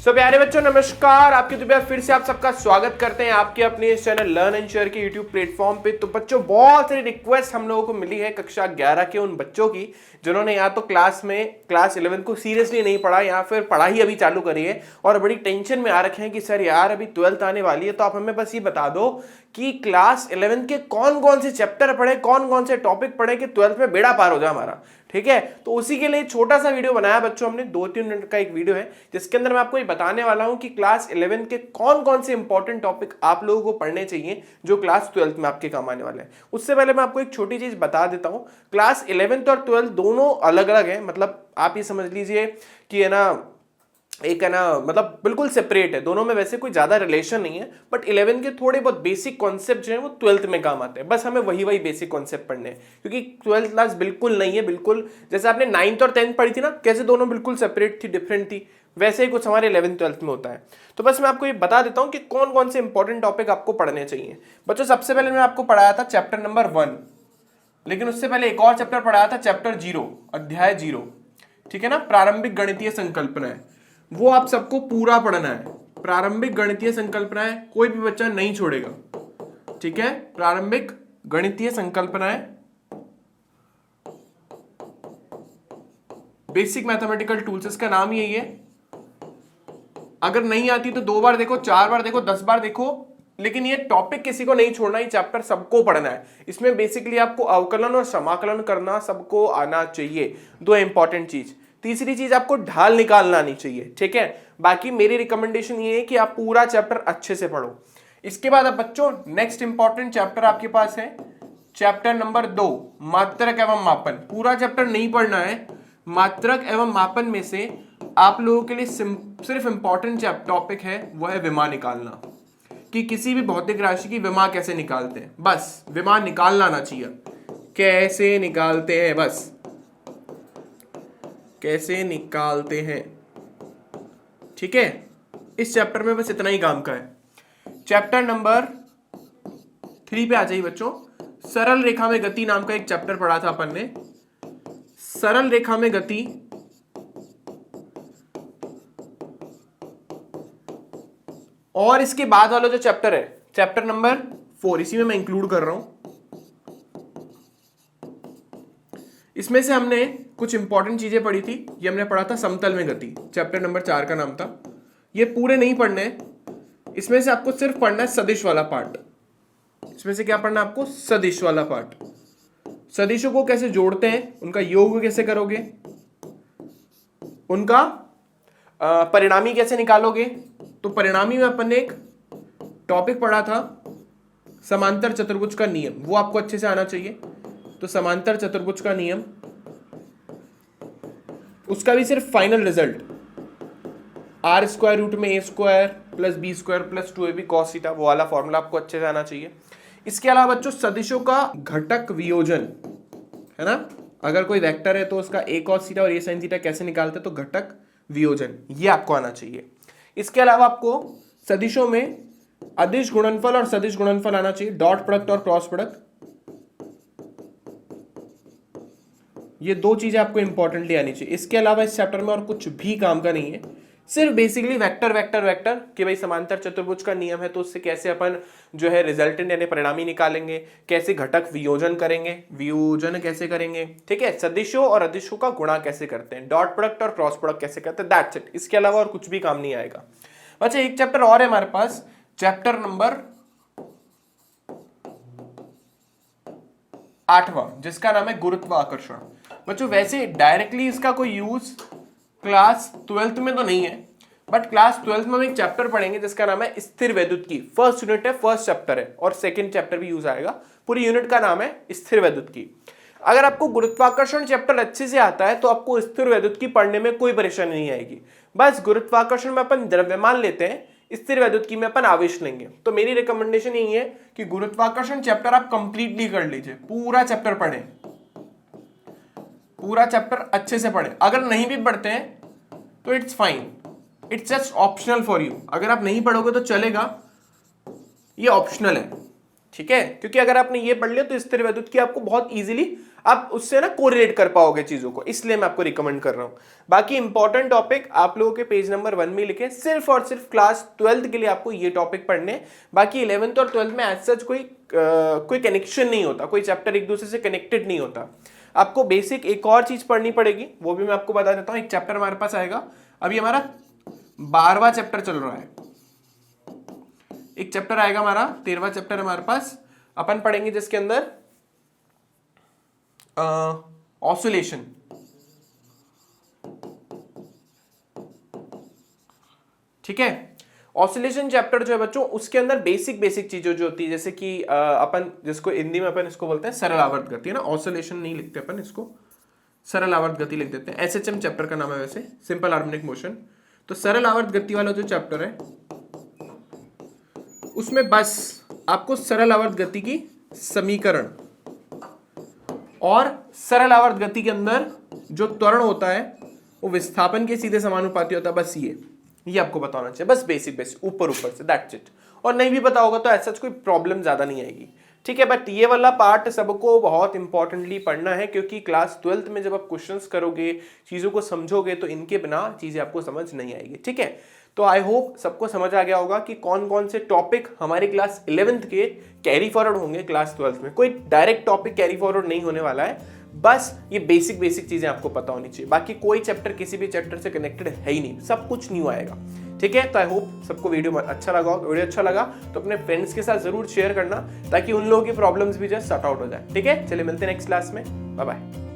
सो प्यारे बच्चों नमस्कार, आपके दोपहर फिर से आप सबका स्वागत करते हैं आपके अपने इस चैनल लर्न एंड शेयर के यूट्यूब प्लेटफॉर्म पे। तो बच्चों बहुत सारी रिक्वेस्ट हम लोगों को मिली है कक्षा 11 के उन बच्चों की जिन्होंने या तो क्लास 11 को सीरियसली नहीं पढ़ा या फिर पढ़ाई अभी चालू करी है और बड़ी टेंशन में आ रखे हैं कि सर यार अभी 12th आने वाली है, तो आप हमें बस ये बता दो कि क्लास 11 के कौन कौन से चैप्टर पढ़े, कौन कौन से टॉपिक पढ़े कि 12th में बेड़ा पार हो जाए हमारा। ठीक है, तो उसी के लिए छोटा सा वीडियो बनाया बच्चों हमने, 2-3 मिनट का एक वीडियो है जिसके अंदर मैं आपको ये बताने वाला हूं कि क्लास 11 के कौन कौन से इंपॉर्टेंट टॉपिक आप लोगों को पढ़ने चाहिए जो क्लास 12th में आपके काम आने वाले हैं। उससे पहले मैं आपको एक छोटी चीज बता देता हूं, क्लास 11th और 12th दोनों अलग अलग है। मतलब आप ये समझ लीजिए कि है ना, एक है ना, मतलब बिल्कुल सेपरेट है, दोनों में वैसे कोई ज्यादा रिलेशन नहीं है, बट 11 के थोड़े बहुत बेसिक कॉन्सेप्ट जो है वो 12th में काम आते हैं। बस हमें वही बेसिक कॉन्सेप्ट पढ़ने हैं क्योंकि 12th क्लास बिल्कुल नहीं है, बिल्कुल जैसे आपने 9th और 10th पढ़ी थी ना, कैसे दोनों बिल्कुल सेपरेट थी, डिफरेंट थी, वैसे ही कुछ हमारे 11th 12th में होता है। तो बस मैं आपको ये बता देता हूं कि कौन कौन से इंपॉर्टेंट टॉपिक आपको पढ़ने चाहिए। बच्चों सबसे पहले मैं आपको पढ़ाया था चैप्टर नंबर 1, लेकिन उससे पहले एक और चैप्टर पढ़ाया था चैप्टर 0, अध्याय 0, ठीक है ना, प्रारंभिक गणितीय संकल्पनाएं। वो आप सबको पूरा पढ़ना है। प्रारंभिक गणितीय संकल्पनाएं कोई भी बच्चा नहीं छोड़ेगा, ठीक है। प्रारंभिक गणितीय संकल्पनाएं, बेसिक मैथमेटिकल टूल्स, इसका नाम यही है। अगर नहीं आती तो 2 बार देखो, 4 बार देखो, 10 बार देखो, लेकिन ये टॉपिक किसी को नहीं छोड़ना, ये चैप्टर सबको पढ़ना है। इसमें बेसिकली आपको अवकलन और समाकलन करना सबको आना चाहिए, 2 इंपॉर्टेंट चीज। तीसरी चीज आपको ढाल निकालना आनी चाहिए, ठीक है। बाकी मेरी रिकमेंडेशन ये है कि आप पूरा चैप्टर अच्छे से पढ़ो। इसके बाद अब बच्चों नेक्स्ट इंपॉर्टेंट चैप्टर आपके पास है चैप्टर नंबर 2, मात्रक एवं मापन। पूरा चैप्टर नहीं पढ़ना है, मात्रक एवं मापन में से आप लोगों के लिए सिर्फ इंपॉर्टेंट टॉपिक है वो है विमा निकालना, कि किसी भी भौतिक राशि की विमा कैसे निकालते हैं। बस विमा निकालना आना चाहिए, कैसे निकालते हैं, बस कैसे निकालते हैं, ठीक है। इस चैप्टर में बस इतना ही काम का है। चैप्टर नंबर 3 पे आ जाइए बच्चों। सरल रेखा में गति नाम का एक चैप्टर पढ़ा था अपन ने, सरल रेखा में गति। और इसके बाद वाला जो चैप्टर है चैप्टर नंबर 4, इसी में मैं इंक्लूड कर रहा हूं। इसमें से हमने कुछ इंपॉर्टेंट चीजें पढ़ी थी। ये हमने पढ़ा था समतल में गति, चैप्टर नंबर 4 का नाम था। ये पूरे नहीं पढ़ने, इसमें से आपको सिर्फ पढ़ना है सदिश वाला पार्ट। इसमें से क्या पढ़ना है आपको? सदिश वाला पार्ट। सदिशों को कैसे जोड़ते हैं, उनका योग कैसे करोगे, उनका परिणामी कैसे निकालोगे। तो परिणामी में अपन ने एक टॉपिक पढ़ा था समांतर चतुर्भुज का नियम, वो आपको अच्छे से आना चाहिए। तो समांतर चतुर्भुज का नियम, उसका भी सिर्फ final result r² + b² + 2ab cos theta, वो वाला फॉर्मूला आपको अच्छे से आना चाहिए। इसके अलावा बच्चों सदिशों का घटक वियोजन है ना, अगर कोई वेक्टर है तो उसका a cos थीटा और a sin थीटा कैसे निकालते हैं, तो घटक वियोजन, ये आपको आना चाहिए। इसके अलावा आपको सदिशों में अदिश गुणनफल और सदिश गुणनफल आना चाहिए, डॉट प्रोडक्ट और क्रॉस प्रोडक्ट। ये 2 चीजें आपको इंपॉर्टेंटली आनी चाहिए। इसके अलावा इस चैप्टर में और कुछ भी काम का नहीं है, सिर्फ बेसिकली वेक्टर वेक्टर वेक्टर कि भाई समांतर चतुर्भुज का नियम है तो उससे कैसे अपन जो है रिजल्टेंट यानी परिणामी निकालेंगे, कैसे घटक वियोजन करेंगे, वियोजन कैसे करेंगे, ठीक है, सदिशों और अदिशों का गुणा कैसे करते हैं, डॉट प्रोडक्ट और क्रॉस प्रोडक्ट कैसे करते हैं, दैट्स इट। इसके अलावा और कुछ भी काम नहीं आएगा। अच्छा एक चैप्टर और है हमारे पास, चैप्टर नंबर 8वां, जिसका नाम है गुरुत्वाकर्षण। बच्चों वैसे डायरेक्टली इसका कोई यूज क्लास 12th में तो नहीं है, बट क्लास 12th में हम एक चैप्टर पढ़ेंगे जिसका नाम है स्थिर वैद्युत की। फर्स्ट यूनिट है, फर्स्ट चैप्टर है, और सेकंड चैप्टर भी यूज आएगा। पूरी यूनिट का नाम है स्थिर वैद्युत की। अगर आपको गुरुत्वाकर्षण चैप्टर अच्छे से आता है तो आपको स्थिर वैद्युत की पढ़ने में कोई परेशानी नहीं आएगी। बस गुरुत्वाकर्षण में अपन द्रव्यमान लेते हैं, स्थिर वैद्युत की में अपन आवेश लेंगे। तो मेरी रिकमेंडेशन यही है कि गुरुत्वाकर्षण चैप्टर आप कंप्लीटली कर लीजिए, पूरा चैप्टर पढ़ें, पूरा चैप्टर अच्छे से पढ़ें। अगर नहीं भी पढ़ते हैं तो it's fine, it's just optional for you. अगर आप नहीं पढ़ोगे तो चलेगा, ये ऑप्शनल है, ठीक है। क्योंकि अगर आपने ये पढ़ लिया तो स्थिर वैद्युत की आपको बहुत इजीली आप उससे ना कोरिलेट कर पाओगे चीजों को, इसलिए मैं आपको रिकमेंड कर रहा हूं। बाकी इंपॉर्टेंट टॉपिक आप लोगों के पेज नंबर 1 में लिखे, सिर्फ और सिर्फ क्लास 12th के लिए आपको ये टॉपिक पढ़ने। बाकी 11th और 12th में एज सच कोई कनेक्शन नहीं होता, कोई चैप्टर एक दूसरे से कनेक्टेड नहीं होता। आपको बेसिक एक और चीज पढ़नी पड़ेगी, वो भी मैं आपको बता देता हूं। एक चैप्टर हमारे पास आएगा, अभी हमारा 12वां चैप्टर चल रहा है, एक चैप्टर आएगा हमारा 13वां चैप्टर हमारे पास, अपन पढ़ेंगे जिसके अंदर ऑसिलेशन। ठीक है, ऑसिलेशन चैप्टर जो है बच्चों, उसके अंदर बेसिक चीजें जो होती है, जैसे कि अपन जिसको हिंदी में अपन इसको बोलते हैं सरल आवर्त गति, है ना। ऑसिलेशन नहीं लिखते अपन, इसको सरल आवर्त गति लिख देते हैं। एसएचएम चैप्टर का नाम है वैसे, सिंपल हार्मोनिक मोशन। तो सरल आवर्त गति वाला जो चैप्टर है उसमें बस आपको सरल आवर्त गति की समीकरण और सरल आवर्त गति के अंदर जो त्वरण होता है वो विस्थापन के सीधे समानुपाती होता है, बस ये आपको बताना चाहिए, बस बेसिक ऊपर से, दैट्स इट। और नहीं भी पता होगा तो ऐसा कोई प्रॉब्लम ज्यादा नहीं आएगी, ठीक है। बट ये वाला पार्ट सबको बहुत इंपॉर्टेंटली पढ़ना है, क्योंकि क्लास 12th में जब आप क्वेश्चंस करोगे, चीजों को समझोगे, तो इनके बिना चीजें आपको समझ नहीं आएगी, ठीक है। तो आई होप सबको समझ आ गया होगा कि कौन कौन से टॉपिक हमारे क्लास 11th के कैरी फॉरवर्ड होंगे क्लास 12th में। कोई डायरेक्ट टॉपिक कैरी फॉरवर्ड नहीं होने वाला है, बस ये बेसिक चीजें आपको पता होनी चाहिए। बाकी कोई चैप्टर किसी भी चैप्टर से कनेक्टेड है ही नहीं, सब कुछ न्यू आएगा, ठीक है। तो आई होप सबको वीडियो अच्छा लगा। वीडियो अच्छा लगा तो अपने फ्रेंड्स के साथ जरूर शेयर करना, ताकि उन लोगों की प्रॉब्लम्स भी जो सॉर्ट आउट हो जाए, ठीक है। चलिए मिलते हैं नेक्स्ट क्लास में, बाय बाय।